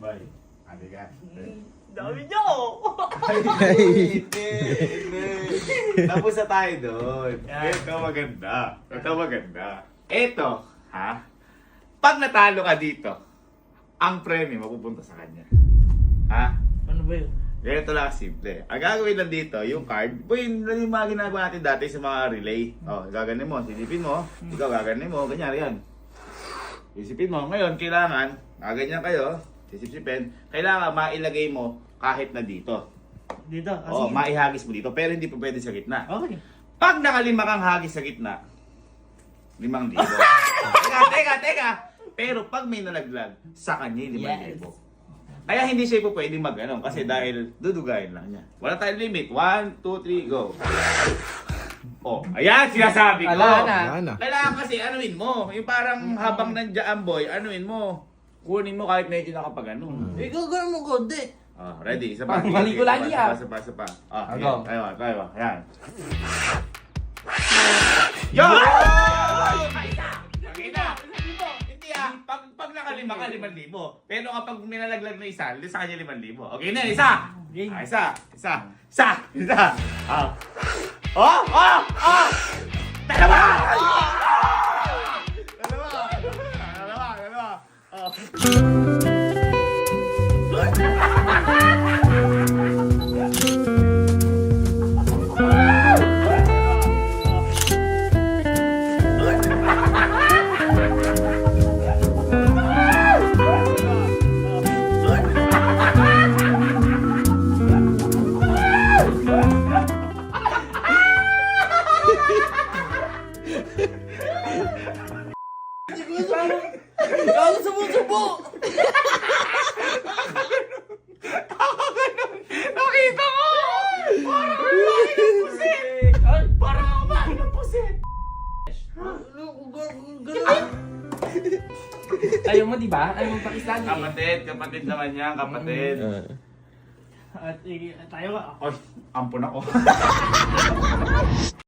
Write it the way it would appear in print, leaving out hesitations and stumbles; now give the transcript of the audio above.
Boy, ano ka? Dami niyo! Hindi. Tapos na tayo doon. Ito maganda. Ito, ha? Pag natalo ka dito, ang premyo mapupunta sa kanya. Ha? Ano ba yun? Ganito lang simple. Ang gagawin lang dito, yung card, yung mga ginagawa natin dati sa mga relay. Gaganin mo, silipin mo, ikaw gaganin mo, ganyan, yan. Isipin mo, ngayon, kailangan, ganyan kayo, sisipsipin, kailangan mailagay mo kahit na dito. Dito? Maihagis mo dito, pero hindi pa pwede sa gitna. Okay. Pag nakalima kang hagis sa gitna, 5,000. Teka! Pero pag may nalaglag, sa kanya yung 5,000. Kaya hindi siya po pwedeng mag-ano, kasi dahil dudugayin lang niya. Wala tayong limit. 1, 2, 3, go. Ayan, sinasabi ko. Wala na. Kailangan kasi anuin mo. Yung parang habang nandiyan boy, anuin mo. Kunin mo kahit medyo nakapag-ano. Gagawin mo konti. Ready? Isa pa. Mali ko lagi Isa pa. Go. Ayan. Yo! Hindi pag nakalima ka, 5,000. Pero kapag minalaglag na isa, sa kanya 5,000. Okay na, isa! Isa! Dalawa! Gago sumusubo! Nakita ko! Parang kumain ng pusit! Parang kumain ng pusit! Ayaw mo, di ba? Ayaw mo pakisali. Kapatid naman yan, kapatid. At tayo ka. Ampun ako.